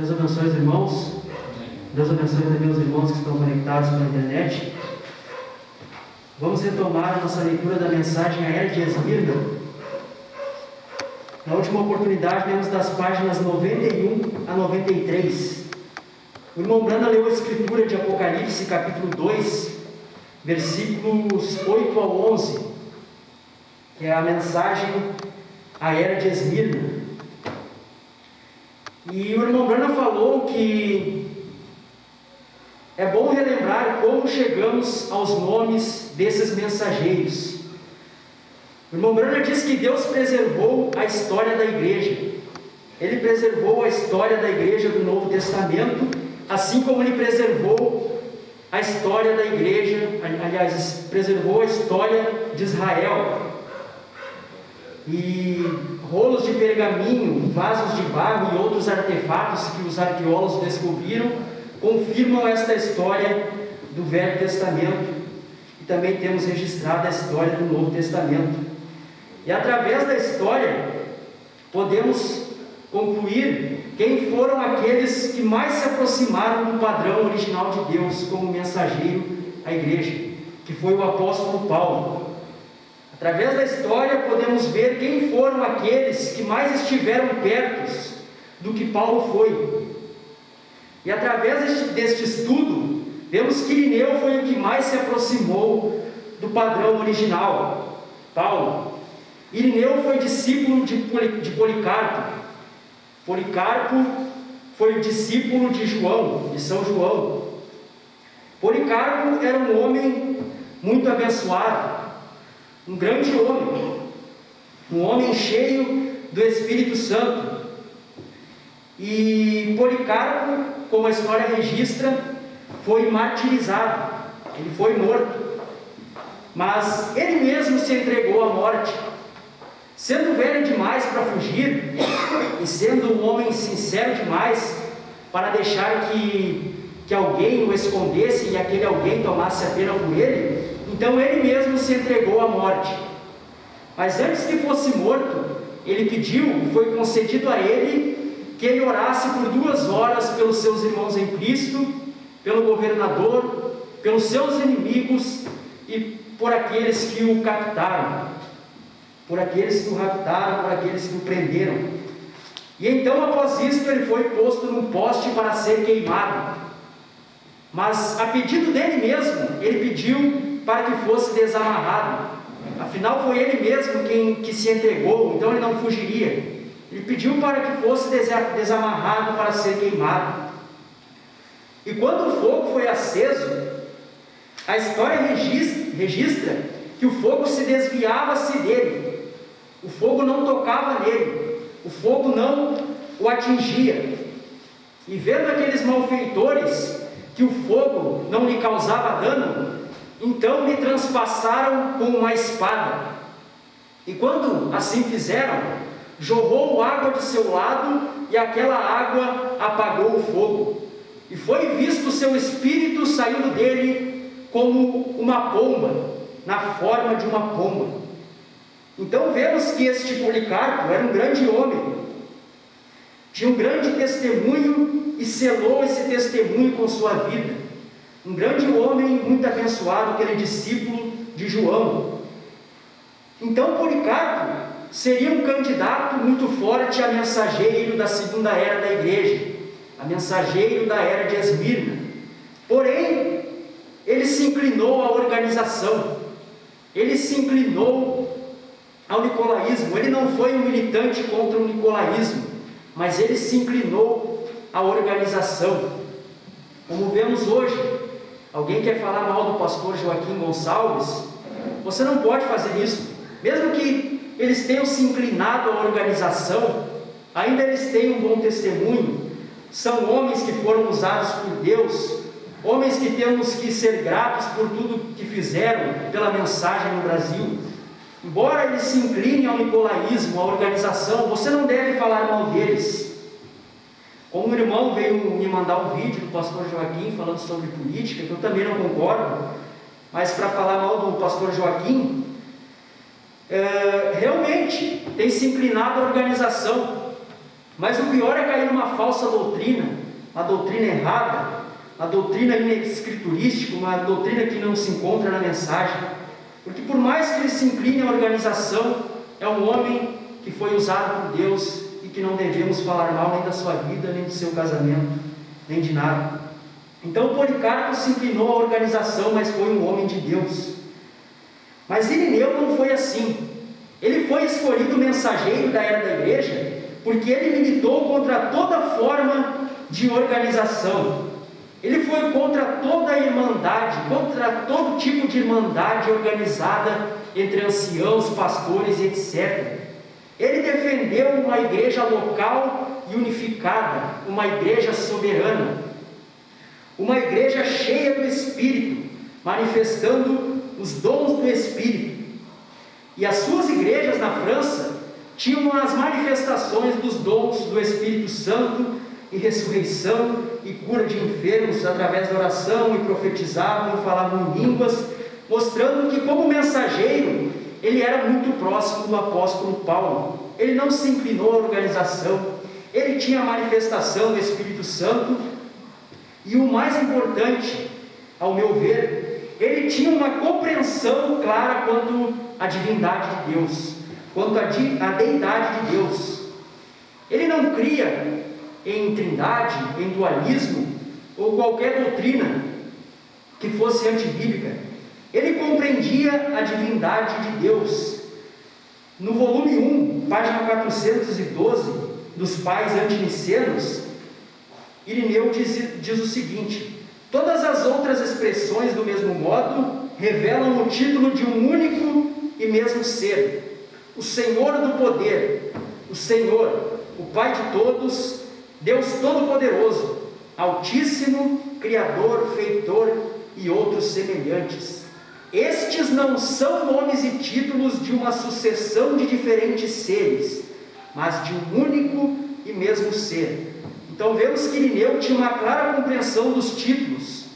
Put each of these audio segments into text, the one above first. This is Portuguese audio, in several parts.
Deus abençoe os irmãos. Deus abençoe também os irmãos que estão conectados pela internet. Vamos retomar a nossa leitura da mensagem A Era de Esmirna. Na última oportunidade, lemos das páginas 91 a 93. O irmão Branda leu a escritura de Apocalipse, capítulo 2, versículos 8 ao 11, que é a mensagem A Era de Esmirna. E o irmão Branda falou que é bom relembrar como chegamos aos nomes desses mensageiros. O irmão Branda diz que Deus preservou a história da igreja. Ele preservou a história da igreja do Novo Testamento, assim como Ele preservou a história da igreja, aliás, preservou a história de Israel. E rolos de pergaminho, vasos de barro e outros artefatos que os arqueólogos descobriram confirmam esta história do Velho Testamento. E também temos registrado a história do Novo Testamento. E através da história podemos concluir quem foram aqueles que mais se aproximaram do padrão original de Deus como mensageiro à igreja, que foi o apóstolo Paulo. Através da história podemos ver quem foram aqueles que mais estiveram perto do que Paulo foi. E através deste estudo, vemos que Irineu foi o que mais se aproximou do padrão original, Paulo. Irineu foi discípulo de Policarpo. Policarpo foi o discípulo de João, de São João. Policarpo era um homem muito abençoado, um grande homem, um homem cheio do Espírito Santo. E Policarpo, como a história registra, foi martirizado, ele foi morto, mas ele mesmo se entregou à morte. Sendo velho demais para fugir, e sendo um homem sincero demais para deixar que alguém o escondesse e aquele alguém tomasse a pena por ele, então ele mesmo se entregou à morte. Mas antes que fosse morto, ele pediu, foi concedido a ele, que ele orasse por 2 horas pelos seus irmãos em Cristo, pelo governador, pelos seus inimigos e por aqueles que o captaram, por aqueles que o raptaram, por aqueles que o prenderam. E então, após isso, ele foi posto num poste para ser queimado. Mas, a pedido dele mesmo, ele pediu para que fosse desamarrado. Afinal, foi ele mesmo que se entregou, então ele não fugiria. Ele pediu para que fosse desamarrado para ser queimado. E quando o fogo foi aceso, a história registra que o fogo se desviava-se dele. O fogo não tocava nele, o fogo não o atingia. E vendo aqueles malfeitores que o fogo não lhe causava dano, então lhe transpassaram com uma espada. E quando assim fizeram, jorrou água de seu lado, e aquela água apagou o fogo. E foi visto o seu espírito saindo dele como uma pomba, na forma de uma pomba. Então vemos que este Policarpo era um grande homem, tinha um grande testemunho e selou esse testemunho com sua vida. Um grande homem muito abençoado, aquele discípulo de João. Então Policarpo seria um candidato muito forte a mensageiro da segunda era da igreja, a mensageiro da era de Esmirna. Porém, ele se inclinou à organização, ele se inclinou ao nicolaísmo. Ele não foi um militante contra o nicolaísmo, mas ele se inclinou à organização. Como vemos hoje, alguém quer falar mal do pastor Joaquim Gonçalves, você não pode fazer isso. Mesmo que eles tenham se inclinado à organização, ainda eles têm um bom testemunho. São homens que foram usados por Deus, homens que temos que ser gratos por tudo que fizeram pela mensagem no Brasil. Embora eles se inclinem ao nicolaísmo, à organização, você não deve falar mal deles. Como um irmão veio me mandar um vídeo do pastor Joaquim falando sobre política, que eu também não concordo, mas para falar mal do pastor Joaquim, realmente tem se inclinado à organização, Mas o pior é cair numa falsa doutrina, uma doutrina errada, uma doutrina escriturística, uma doutrina que não se encontra na mensagem. Porque por mais que ele se incline à organização, é um homem que foi usado por Deus e que não devemos falar mal nem da sua vida, nem do seu casamento, nem de nada. Então Policarpo se inclinou à organização, mas foi um homem de Deus. Mas Irineu não foi assim. Ele foi escolhido mensageiro da era da igreja porque ele militou contra toda forma de organização. Ele foi contra toda a irmandade, contra todo tipo de irmandade organizada entre anciãos, pastores, etc. Ele defendeu uma igreja local e unificada, uma igreja soberana, uma igreja cheia do Espírito, manifestando os dons do Espírito. E as suas igrejas na França tinham as manifestações dos dons do Espírito Santo e ressurreição e cura de enfermos através da oração, e profetizavam e falavam em línguas, mostrando que como mensageiro ele era muito próximo do apóstolo Paulo. Ele não se inclinou à organização, ele tinha a manifestação do Espírito Santo e, o mais importante, ao meu ver, ele tinha uma compreensão clara quanto à divindade de Deus, quanto à deidade de Deus. Ele não cria em trindade, em dualismo, ou qualquer doutrina que fosse antibíblica. Ele compreendia a divindade de Deus. No volume 1, página 412, dos Pais Antinicenos, Irineu diz o seguinte: todas as outras expressões, do mesmo modo, revelam o título de um único e mesmo ser, o Senhor do poder, o Senhor, o Pai de todos, Deus Todo-Poderoso, Altíssimo, Criador, Feitor e outros semelhantes. Estes não são nomes e títulos de uma sucessão de diferentes seres, mas de um único e mesmo ser. Então vemos que Irineu tinha uma clara compreensão dos títulos,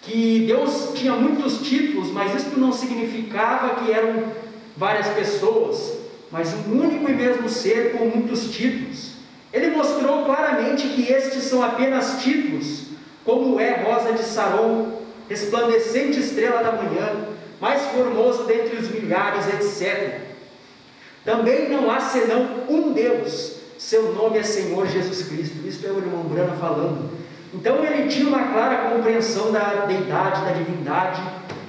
que Deus tinha muitos títulos, mas isso não significava que eram várias pessoas, mas um único e mesmo ser com muitos títulos. Ele mostrou claramente que estes são apenas títulos, como é Rosa de Saron, resplandecente estrela da manhã, mais formoso dentre os milhares, etc. Também não há senão um Deus, seu nome é Senhor Jesus Cristo. Isso é o irmão Brana falando. Então ele tinha uma clara compreensão da deidade, da divindade.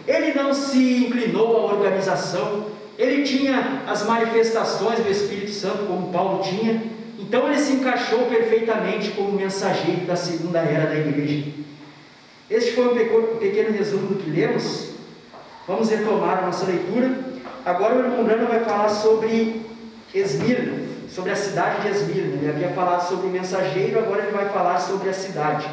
Ele não se inclinou à organização. Ele tinha as manifestações do Espírito Santo, como Paulo tinha. Então ele se encaixou perfeitamente como mensageiro da segunda era da igreja. Este foi um pequeno resumo do que lemos. Vamos retomar a nossa leitura. Agora o irmão Brana vai falar sobre Esmirna, sobre a cidade de Esmirna. Ele havia falado sobre o mensageiro, agora ele vai falar sobre a cidade.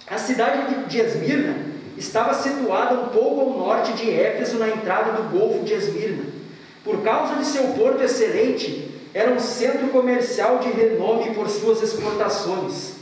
A cidade de Esmirna estava situada um pouco ao norte de Éfeso, na entrada do Golfo de Esmirna. Por causa de seu porto excelente, era um centro comercial de renome por suas exportações.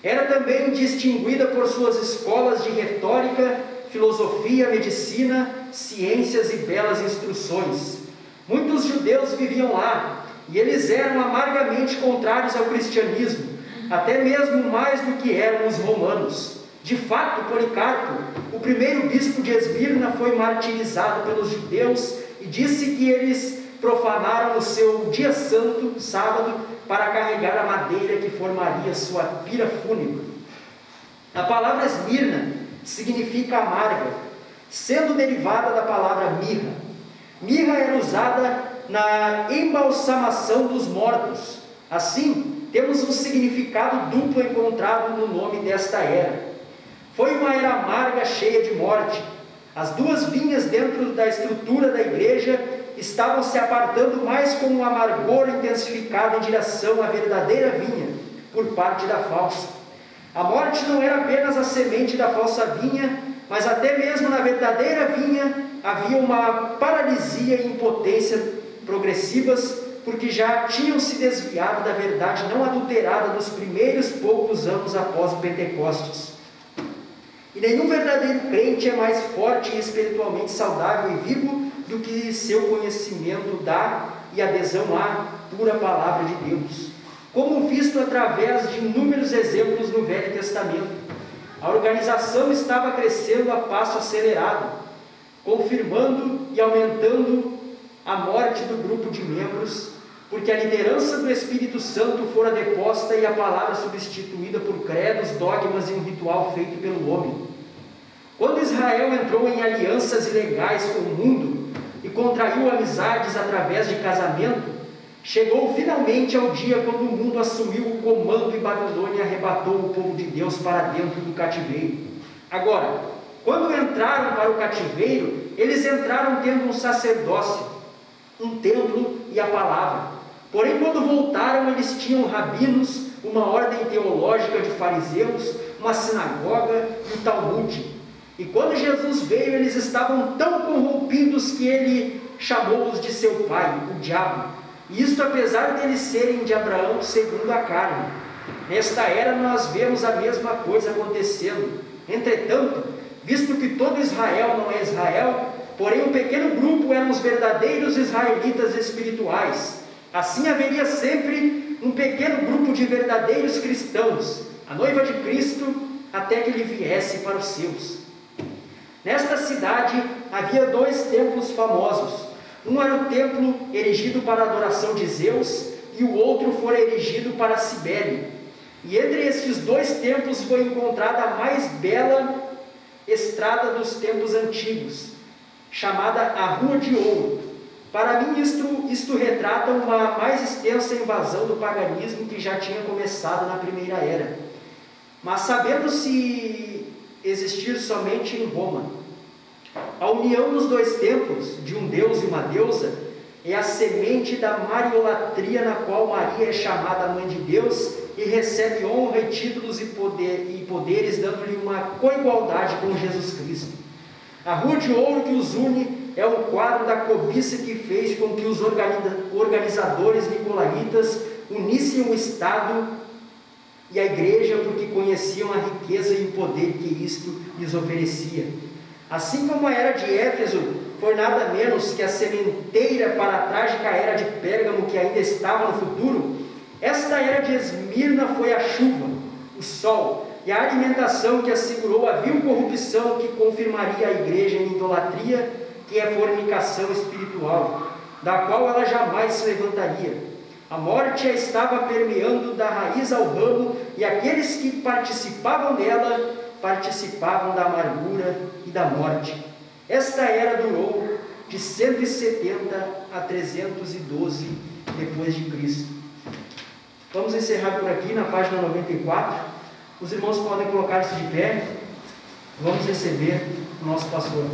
Era também distinguida por suas escolas de retórica, filosofia, medicina, ciências e belas instruções. Muitos judeus viviam lá, e eles eram amargamente contrários ao cristianismo, até mesmo mais do que eram os romanos. De fato, Policarpo, o primeiro bispo de Esmirna, foi martirizado pelos judeus e disse que eles profanaram o seu dia santo, sábado, para carregar a madeira que formaria sua pira fúnebre. A palavra Esmirna significa amarga, sendo derivada da palavra mirra. Mirra era usada na embalsamação dos mortos. Assim, temos um significado duplo encontrado no nome desta era. Foi uma era amarga, cheia de morte. As duas vinhas dentro da estrutura da igreja estavam se apartando mais com um amargor intensificado em direção à verdadeira vinha, por parte da falsa. A morte não era apenas a semente da falsa vinha, mas até mesmo na verdadeira vinha havia uma paralisia e impotência progressivas, porque já tinham se desviado da verdade não adulterada dos primeiros poucos anos após o Pentecostes. E nenhum verdadeiro crente é mais forte e espiritualmente saudável e vivo do que seu conhecimento da e adesão à pura palavra de Deus. como visto através de inúmeros exemplos no Velho Testamento. A organização estava crescendo a passo acelerado, confirmando e aumentando a morte do grupo de membros, porque a liderança do Espírito Santo fora deposta e a palavra substituída por credos, dogmas e um ritual feito pelo homem. Quando Israel entrou em alianças ilegais com o mundo e contraiu amizades através de casamento, chegou finalmente ao dia quando o mundo assumiu o comando e Babilônia arrebatou o povo de Deus para dentro do cativeiro. Agora, quando entraram para o cativeiro, eles entraram tendo um sacerdócio, um templo e a palavra. Porém, quando voltaram, eles tinham rabinos, uma ordem teológica de fariseus, uma sinagoga e o Talmud. E quando Jesus veio, eles estavam tão corrompidos que ele chamou-os de seu pai, o diabo. E isto apesar deles serem de Abraão segundo a carne. Nesta era nós vemos a mesma coisa acontecendo. Entretanto, visto que todo Israel não é Israel, porém um pequeno grupo eram os verdadeiros israelitas espirituais. Assim haveria sempre um pequeno grupo de verdadeiros cristãos, a noiva de Cristo, até que ele viesse para os seus. Nesta cidade havia 2 templos famosos. Um era o templo erigido para a adoração de Zeus e o outro fora erigido para Cibele. E entre estes 2 templos foi encontrada a mais bela estrada dos tempos antigos, chamada a Rua de Ouro. Para mim isto retrata uma mais extensa invasão do paganismo que já tinha começado na primeira era, mas sabendo-se existir somente em Roma. A união dos 2 templos, de um deus e uma deusa, é a semente da mariolatria na qual Maria é chamada mãe de Deus e recebe honra e títulos e poderes, dando-lhe uma coigualdade com Jesus Cristo. A Rua de Ouro que os une é um quadro da cobiça que fez com que os organizadores nicolaítas unissem o Estado e a Igreja, porque conheciam a riqueza e o poder que isto lhes oferecia. Assim como a era de Éfeso foi nada menos que a sementeira para a trágica era de Pérgamo que ainda estava no futuro, esta era de Esmirna foi a chuva, o sol e a alimentação que assegurou a vil corrupção que confirmaria a Igreja em idolatria, que é fornicação espiritual, da qual ela jamais se levantaria. A morte a estava permeando da raiz ao ramo, e aqueles que participavam dela participavam da amargura e da morte. Esta era durou de 170 a 312 depois de Cristo. Vamos encerrar por aqui na página 94. Os irmãos podem colocar-se de pé. Vamos receber o nosso pastor.